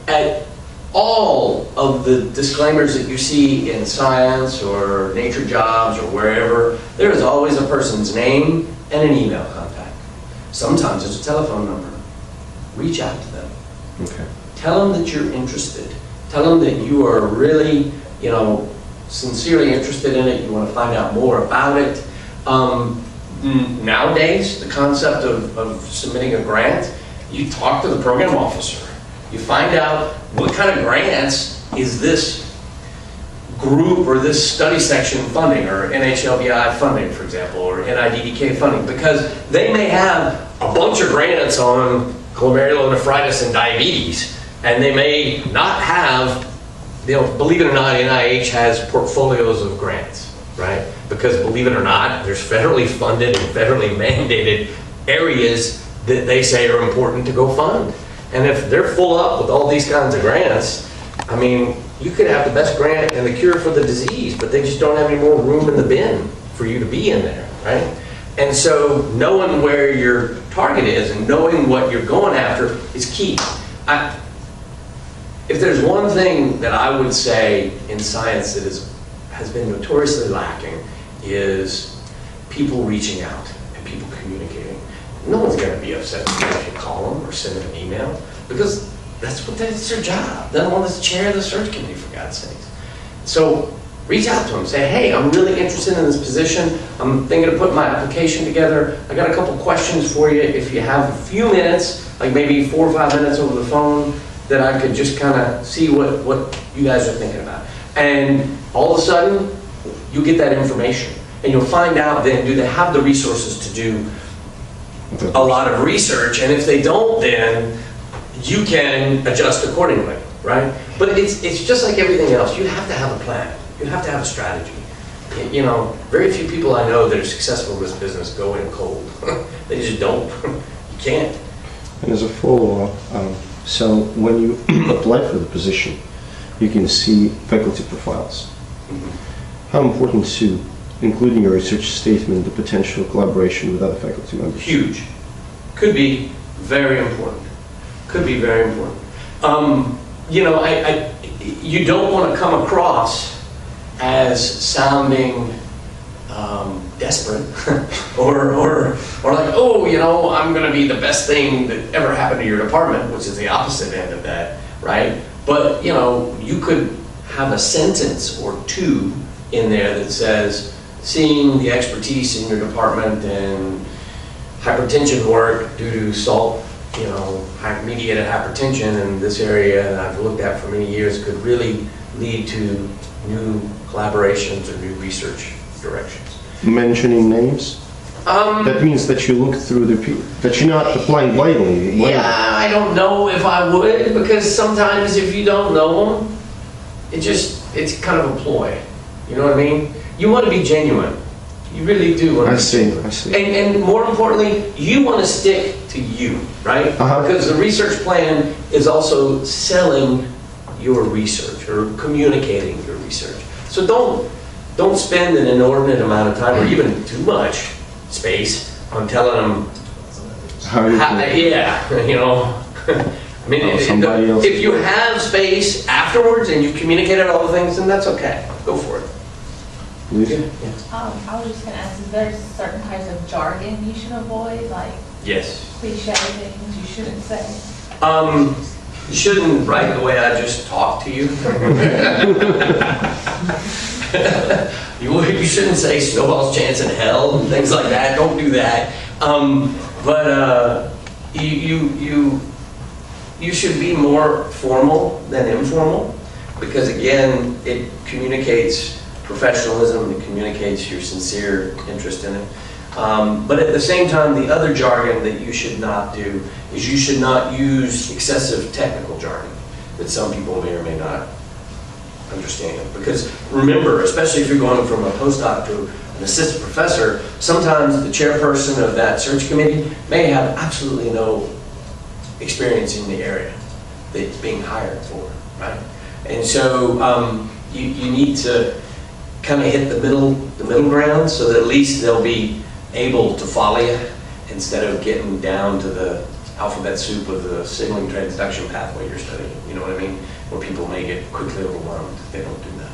at all of the disclaimers that you see in Science or Nature Jobs or wherever, there is always a person's name and an email contact. Sometimes there's a telephone number. Reach out to them. Okay. Tell them that you're interested. Tell them that you are really, you know, sincerely interested in it. You want to find out more about it. Nowadays, the concept of submitting a grant, you talk to the program officer. You find out what kind of grants is this group or this study section funding, or NHLBI funding, for example, or NIDDK funding, because they may have a bunch of grants on glomerulonephritis and diabetes, and they may not have, you know, believe it or not, NIH has portfolios of grants, right? Because believe it or not, there's federally funded and federally mandated areas that they say are important to go fund. And if they're full up with all these kinds of grants, I mean, you could have the best grant and the cure for the disease, but they just don't have any more room in the bin for you to be in there, right? And so knowing where your target is and knowing what you're going after is key. If there's one thing that I would say in science that has been notoriously lacking, is people reaching out and people communicating. No one's going to be upset if you call them or send them an email, because that's their job. They're the one that's the chair of the search committee, for God's sakes. So reach out to them. Say, hey, I'm really interested in this position. I'm thinking of putting my application together. I got a couple questions for you. If you have a few minutes, like maybe 4 or 5 minutes over the phone, that I could just kind of see what you guys are thinking about. And all of a sudden, you get that information. And you'll find out then, do they have the resources to do a lot of research? And if they don't, then you can adjust accordingly, right? But it's just like everything else. You have to have a plan. You have to have a strategy. You know, very few people I know that are successful in this business go in cold. They just don't. You can't. And as a follow-up, so when you apply for the position, you can see faculty profiles. How important to including your research statement the potential collaboration with other faculty members? Huge. Could be very important. Could be very important. You know, you don't want to come across as sounding desperate or like, oh, you know, I'm going to be the best thing that ever happened to your department, which is the opposite end of that, right? But, you know, you could have a sentence or two in there that says, seeing the expertise in your department in hypertension work due to salt, you know, mediated hypertension in this area that I've looked at for many years could really lead to new collaborations or new research directions. Mentioning names? That means that you look through that you're not applying blindly. Yeah, I don't know if I would, because sometimes if you don't know them, it's kind of a ploy. You know what I mean? You want to be genuine. You really do want to I be see, genuine. I see. And more importantly, you want to stick to you, right? Uh-huh. Because the research plan is also selling your research or communicating your research. So don't spend an inordinate amount of time or even too much space on telling them How you feel. yeah, you know. I mean, Oh, somebody else- if you have space afterwards and you've communicated all the things, then that's okay. Go for it. Lisa? I was just gonna ask, is there certain types of jargon you should avoid, like Yes. cliche things you shouldn't say? You shouldn't write the way I just talked to you. You shouldn't say snowball's chance in hell and things like that. Don't do that. But you should be more formal than informal, because again, it communicates professionalism, it communicates your sincere interest in it. But at the same time, the other jargon that you should not do is you should not use excessive technical jargon that some people may or may not understand. Because remember, especially if you're going from a postdoc to an assistant professor, sometimes the chairperson of that search committee may have absolutely no experience in the area that it's being hired for, right? And so you need to kind of hit the middle ground, so that at least they'll be able to follow you instead of getting down to the alphabet soup of the signaling transduction pathway you're studying. You know what I mean? Where people may get quickly overwhelmed if they don't do that.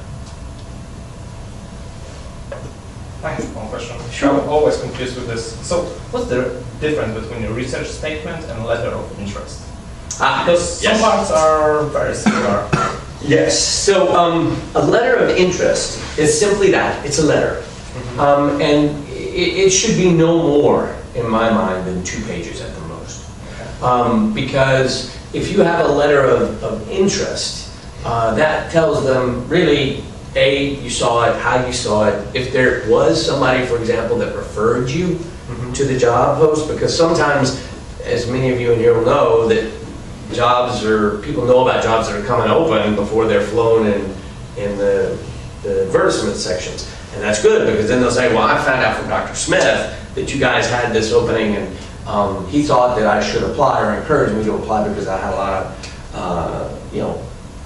Thanks. One question. Sure. I'm always confused with this. So, what's the difference between a research statement and a letter of interest? Because some parts are very similar. Yes. So a letter of interest is simply that. It's a letter. And it should be no more, in my mind, than 2 pages at the most. Because if you have a letter of interest, that tells them really, A, you saw it, how you saw it. If there was somebody, for example, that referred you to the job post, because sometimes, as many of you in here will know, that people know about jobs that are coming open before they're flown in the advertisement sections. And that's good, because then they'll say, well, I found out from Dr. Smith that you guys had this opening, and he thought that I should apply, or encouraged me to apply because I had a lot of,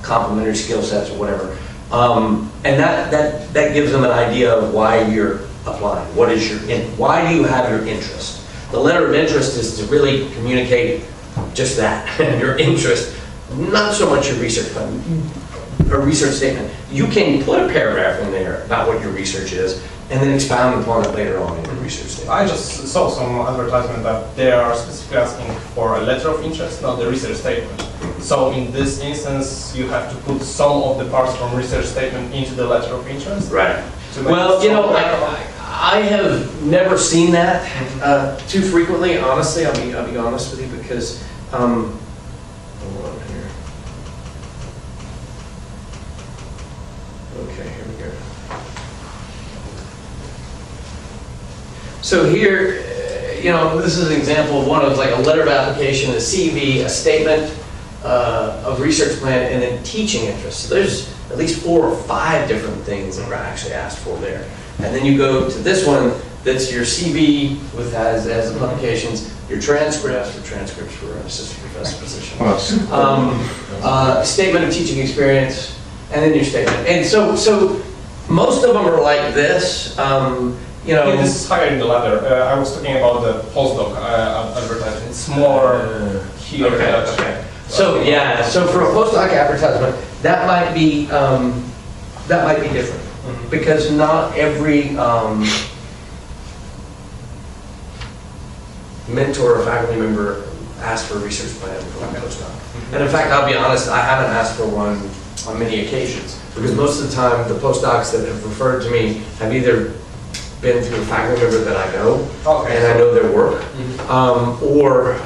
complementary skill sets or whatever. And that gives them an idea of why you're applying. Why do you have your interest? The letter of interest is to really communicate just that, your interest, not so much your research, but a research statement. You can put a paragraph in there about what your research is, and then expound upon it later on in your research statement. I just saw some advertisement that they are specifically asking for a letter of interest, not the research statement. So in this instance, you have to put some of the parts from research statement into the letter of interest. Right. To make Well, it so I have never seen that too frequently. Honestly, I'll be honest with you, because hold on here. Okay, here we go. So here, this is an example of one of like a letter of application, a CV, a statement of research plan, and then teaching interest. So there's at least 4 or 5 different things that were actually asked for there. And then you go to this one, that's your CV with as the publications, your transcripts for an assistant professor position. Statement of teaching experience, and then your statement. And so most of them are like this. Yeah, this is higher in the ladder. I was talking about the postdoc advertisement. It's more here. Okay. So yeah, so for a postdoc advertisement, that might be different, because not every mentor or faculty member asks for a research plan for a postdoc. And in fact, I'll be honest, I haven't asked for one on many occasions, because most of the time the postdocs that have referred to me have either been through a faculty member that I know, and I know their work, or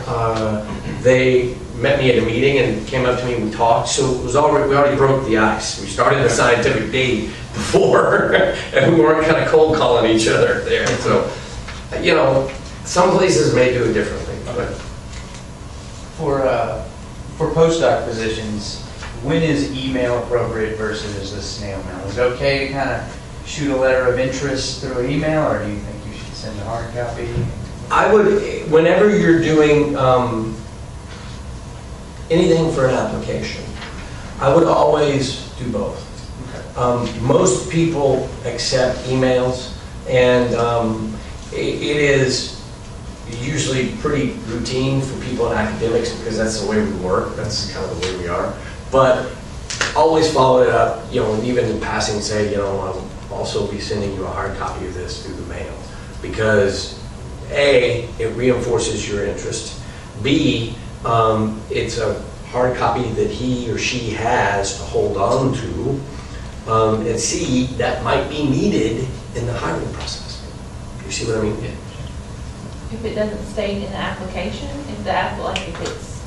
they met me at a meeting and came up to me and we talked. So it was we already broke the ice. We started the scientific date before, and we weren't kind of cold calling each other there. So You know, some places may do it differently, but For postdoc positions, when is email appropriate versus a snail mail? Is it okay to kind of shoot a letter of interest through an email, or do you think you should send a hard copy? I would, whenever you're doing anything for an application, I would always do both. Most people accept emails, and it is usually pretty routine for people in academics because that's the way we work, that's kind of the way we are. But always follow it up, you know, and even in passing say, you know, I'll also be sending you a hard copy of this through the mail. Because A, it reinforces your interest. B, it's a hard copy that he or she has to hold on to. And C, that might be needed in the hiring process. You see what I mean? If it doesn't state in the application, if it's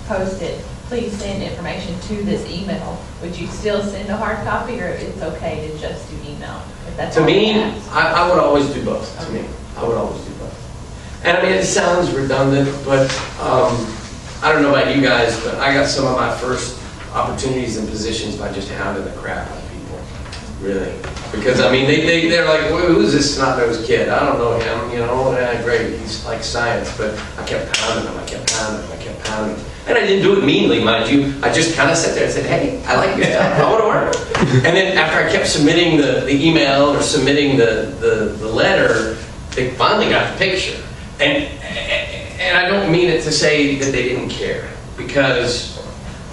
posted, please send information to this email, would you still send a hard copy, or it's okay to just do email? If that's To all me, you ask? I would always do both, to me. I would always do both. And I mean, it sounds redundant, but I don't know about you guys, but I got some of my first opportunities and positions by just hounding the crap out of people, really. Because I mean, they're like, who's this snot-nosed kid? I don't know him, you know, great, he's like science, but I kept pounding him, I kept pounding him, I kept pounding him. And I didn't do it meanly, mind you. I just kind of sat there and said, hey, I like your stuff, I want to work. And then after I kept submitting the email or submitting the letter, they finally got the picture. And I don't mean it to say that they didn't care, because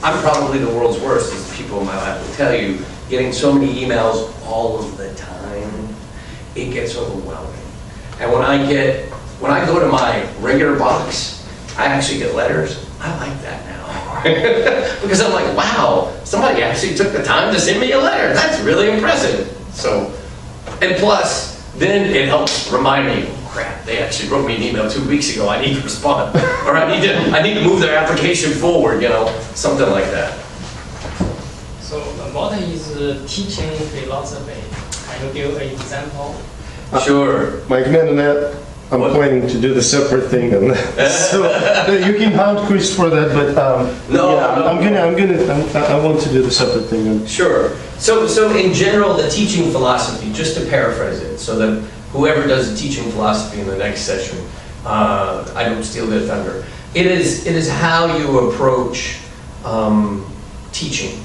I'm probably the world's worst, as people in my life will tell you. Getting so many emails all of the time, it gets overwhelming. And when I go to my regular box, I actually get letters. I like that now. Because I'm like, wow, somebody actually took the time to send me a letter. That's really impressive. So, and plus, then it helps remind me, oh crap, they actually wrote me an email 2 weeks ago, I need to respond. Or I need to move their application forward, you know, something like that. So what is teaching philosophy? Can you give an example? Sure. My comment on that, I'm planning to do the separate thing on that. So you can hound Chris for that, but I want to do the separate thing. Sure. So in general, the teaching philosophy, just to paraphrase it, so that whoever does the teaching philosophy in the next session, I don't steal their thunder. It is how you approach teaching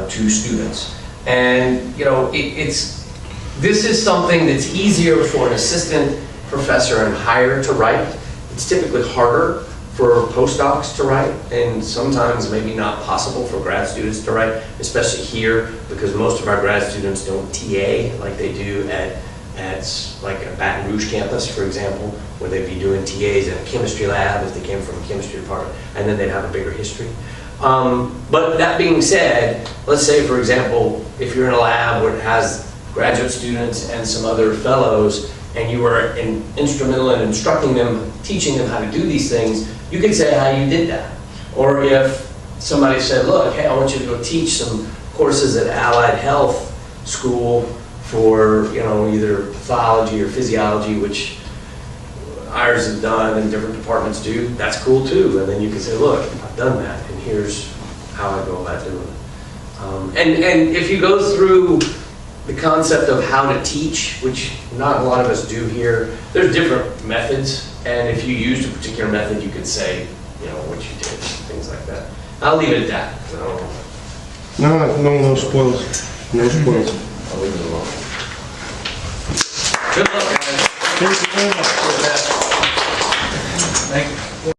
to students, and you know, this is something that's easier for an assistant professor and higher to write. It's typically harder for postdocs to write, and sometimes maybe not possible for grad students to write, especially here, because most of our grad students don't TA like they do at like a Baton Rouge campus, for example, where they'd be doing TAs in a chemistry lab if they came from a chemistry department, and then they'd have a bigger history. But that being said, let's say, for example, if you're in a lab where it has graduate students and some other fellows, and you were instrumental in instructing them, teaching them how to do these things, you could say how you did that. Or if somebody said, look, hey, I want you to go teach some courses at Allied Health School for, you know, either pathology or physiology, which ours have done and different departments do, that's cool too. And then you can say, look, I've done that, and here's how I go about doing it. And if you go through the concept of how to teach, which not a lot of us do here, there's different methods, and if you used a particular method, you could say, you know, what you did, things like that. I'll leave it at that. No spoils. No spoils. I'll leave it alone. Good luck, guys. Thank you very much. Thank you.